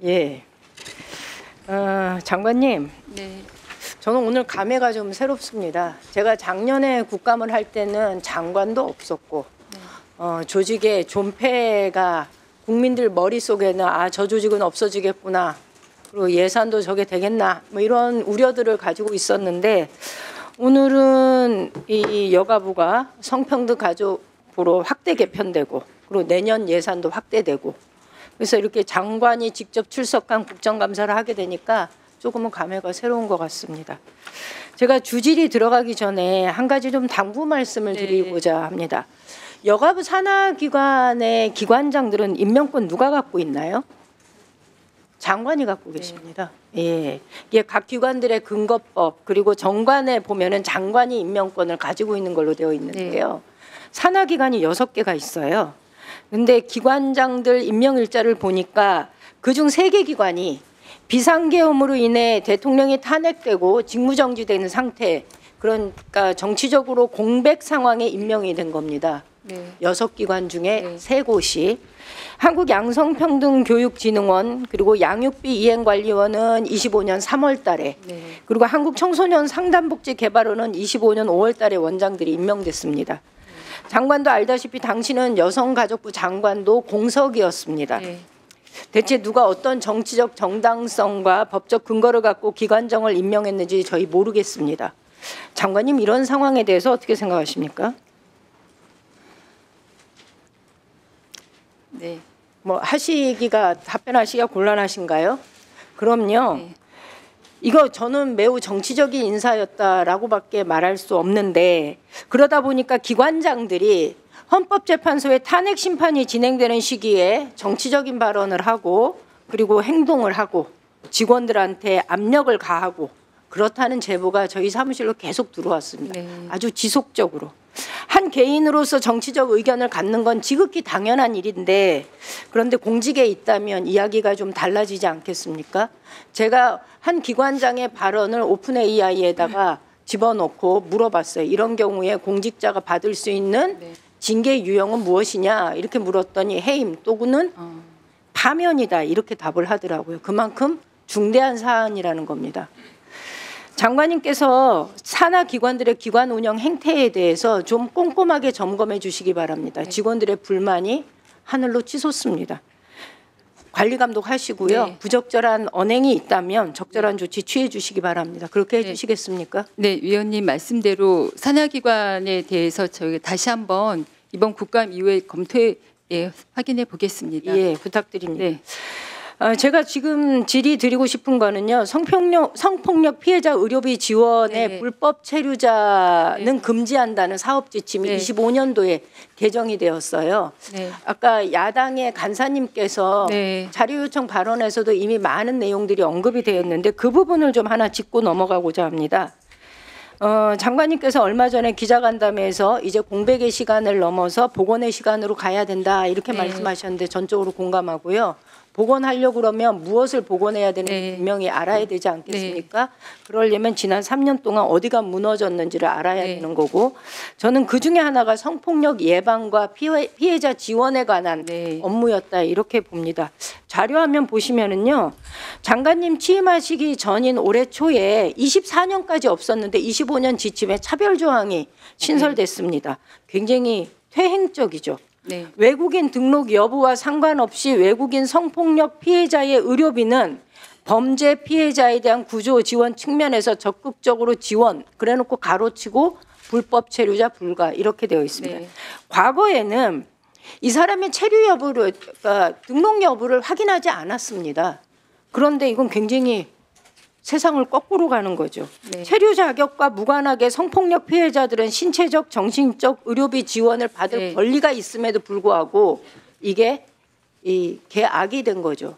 예. 장관님, 네. 저는 오늘 감회가 좀 새롭습니다. 제가 작년에 국감을 할 때는 장관도 없었고, 조직의 존폐가 국민들 머릿속에는 저 조직은 없어지겠구나, 그리고 예산도 저게 되겠나, 뭐 이런 우려들을 가지고 있었는데, 오늘은 이 여가부가 성평등 가족부로 확대 개편되고, 그리고 내년 예산도 확대되고, 그래서 이렇게 장관이 직접 출석한 국정감사를 하게 되니까 조금은 감회가 새로운 것 같습니다. 제가 주질이 들어가기 전에 한 가지 좀 당부 말씀을 드리고자 합니다. 여가부 산하기관의 기관장들은 임명권 누가 갖고 있나요? 장관이 갖고 계십니다. 예, 이게 각 기관들의 근거법 그리고 정관에 보면은 장관이 임명권을 가지고 있는 걸로 되어 있는데요. 산하기관이 6개가 있어요. 근데 기관장들 임명 일자를 보니까 그중 3개 기관이 비상계엄으로 인해 대통령이 탄핵되고 직무정지되는 상태, 그러니까 정치적으로 공백 상황에 임명이 된 겁니다. 6기관 중에 3곳이 한국양성평등교육진흥원, 그리고 양육비 이행관리원은 25년 3월 달에, 그리고 한국청소년상담복지개발원은 25년 5월 달에 원장들이 임명됐습니다. 장관도 알다시피 당신은 여성가족부 장관도 공석이었습니다. 대체 누가 어떤 정치적 정당성과 법적 근거를 갖고 기관장을 임명했는지 저희 모르겠습니다. 장관님, 이런 상황에 대해서 어떻게 생각하십니까? 네. 뭐 답변하시기가 곤란하신가요? 그럼요. 이거 저는 매우 정치적인 인사였다라고밖에 말할 수 없는데, 그러다 보니까 기관장들이 헌법재판소의 탄핵 심판이 진행되는 시기에 정치적인 발언을 하고, 그리고 행동을 하고, 직원들한테 압력을 가하고, 그렇다는 제보가 저희 사무실로 계속 들어왔습니다. 아주 지속적으로. 한 개인으로서 정치적 의견을 갖는 건 지극히 당연한 일인데, 그런데 공직에 있다면 이야기가 좀 달라지지 않겠습니까? 제가 한 기관장의 발언을 오픈 AI에다가 집어넣고 물어봤어요. 이런 경우에 공직자가 받을 수 있는 징계 유형은 무엇이냐 이렇게 물었더니 해임 또는 파면이다 이렇게 답을 하더라고요. 그만큼 중대한 사안이라는 겁니다. 장관님께서 산하기관들의 기관 운영 행태에 대해서 좀 꼼꼼하게 점검해 주시기 바랍니다. 직원들의 불만이 하늘로 치솟습니다. 관리 감독하시고요. 부적절한 언행이 있다면 적절한 조치 취해 주시기 바랍니다. 그렇게 해 주시겠습니까? 네, 위원님 말씀대로 산하기관에 대해서 저희가 다시 한번 이번 국감 이후에 검토해 확인해 보겠습니다. 예, 부탁드립니다. 제가 지금 질의드리고 싶은 거는요. 성폭력 피해자 의료비 지원의 불법 체류자는 금지한다는 사업지침이 25년도에 개정이 되었어요. 아까 야당의 간사님께서 자료 요청 발언에서도 이미 많은 내용들이 언급이 되었는데 그 부분을 좀 하나 짚고 넘어가고자 합니다. 장관님께서 얼마 전에 기자간담회에서 이제 공백의 시간을 넘어서 복원의 시간으로 가야 된다 이렇게 말씀하셨는데 전적으로 공감하고요. 복원하려고 그러면 무엇을 복원해야 되는지 분명히 알아야 되지 않겠습니까? 그러려면 지난 3년 동안 어디가 무너졌는지를 알아야 되는 거고, 저는 그중에 하나가 성폭력 예방과 피해자 지원에 관한 업무였다 이렇게 봅니다. 자료화면 보시면은요. 장관님 취임하시기 전인 올해 초에 24년까지 없었는데 25년 지침에 차별 조항이 신설됐습니다. 굉장히 퇴행적이죠. 외국인 등록 여부와 상관없이 외국인 성폭력 피해자의 의료비는 범죄 피해자에 대한 구조 지원 측면에서 적극적으로 지원, 그래놓고 가로치고 불법 체류자 불가 이렇게 되어 있습니다. 과거에는 이 사람의 체류 여부를, 그러니까 등록 여부를 확인하지 않았습니다. 그런데 이건 굉장히 세상을 거꾸로 가는 거죠. 체류 자격과 무관하게 성폭력 피해자들은 신체적, 정신적 의료비 지원을 받을 권리가 있음에도 불구하고 이게 개악이 된 거죠.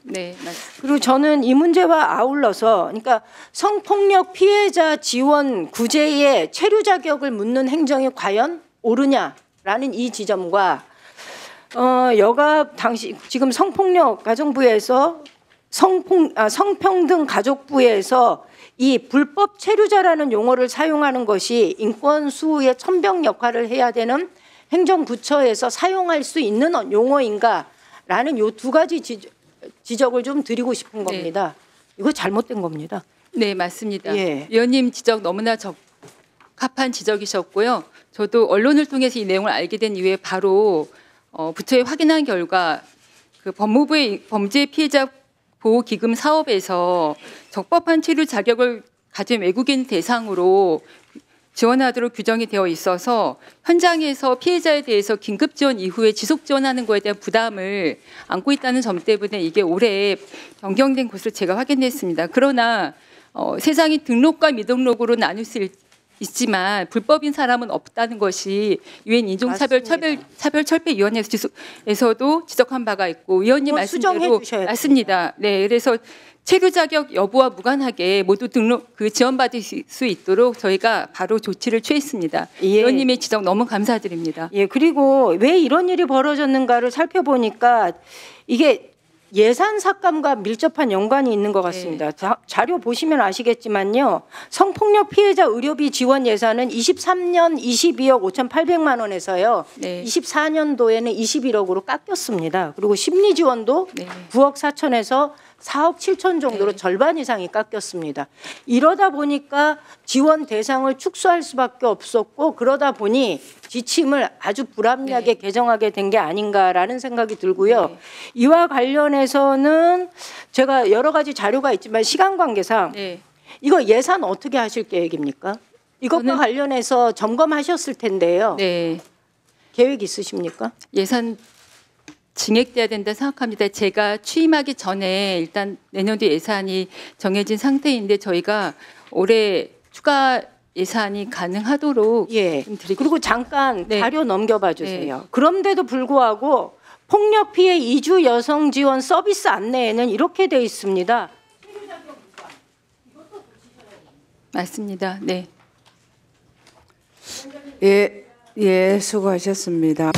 그리고 저는 이 문제와 아울러서, 그러니까 성폭력 피해자 지원 구제의 체류 자격을 묻는 행정이 과연 옳으냐라는 이 지점과 당시 지금 성폭력 가정부에서 성평등 가족부에서 이 불법 체류자라는 용어를 사용하는 것이 인권 수호의 천병 역할을 해야 되는 행정부처에서 사용할 수 있는 용어인가라는 요 두 가지 지적을 좀 드리고 싶은 겁니다. 이거 잘못된 겁니다. 네, 맞습니다. 예. 위원님 지적 너무나 적합한 지적이셨고요. 저도 언론을 통해서 이 내용을 알게 된 이후에 바로 부처에 확인한 결과 그 법무부의 범죄 피해자 보호기금 사업에서 적법한 체류 자격을 가진 외국인 대상으로 지원하도록 규정이 되어 있어서 현장에서 피해자에 대해서 긴급 지원 이후에 지속 지원하는 것에 대한 부담을 안고 있다는 점 때문에 이게 올해 변경된 것으로 제가 확인했습니다. 그러나 세상이 등록과 미등록으로 나눌 수 있지만 불법인 사람은 없다는 것이 유엔 인종차별철폐위원회에서도 지적한 바가 있고 위원님 말씀대로 맞습니다. 네, 그래서 체류 자격 여부와 무관하게 모두 지원받을 수 있도록 저희가 바로 조치를 취했습니다. 예. 위원님의 지적 너무 감사드립니다. 예, 그리고 왜 이런 일이 벌어졌는가를 살펴보니까 이게 예산 삭감과 밀접한 연관이 있는 것 같습니다. 자료 보시면 아시겠지만요. 성폭력 피해자 의료비 지원 예산은 23년 22억 5,800만 원에서요. 24년도에는 21억으로 깎였습니다. 그리고 심리 지원도 9억 4천에서 4억 7천 정도로 절반 이상이 깎였습니다. 이러다 보니까 지원 대상을 축소할 수밖에 없었고 그러다 보니 지침을 아주 불합리하게 개정하게 된 게 아닌가라는 생각이 들고요. 이와 관련해서는 제가 여러 가지 자료가 있지만 시간 관계상 이거 예산 어떻게 하실 계획입니까? 이것과 관련해서 점검하셨을 텐데요. 계획 있으십니까? 예산 증액돼야 된다 생각합니다. 제가 취임하기 전에 일단 내년도 예산이 정해진 상태인데 저희가 올해 추가 예산이 가능하도록 그리고 잠깐 자료 넘겨봐 주세요. 그런데도 불구하고 폭력 피해 이주 여성 지원 서비스 안내에는 이렇게 돼 있습니다. 맞습니다. 네. 예, 수고하셨습니다.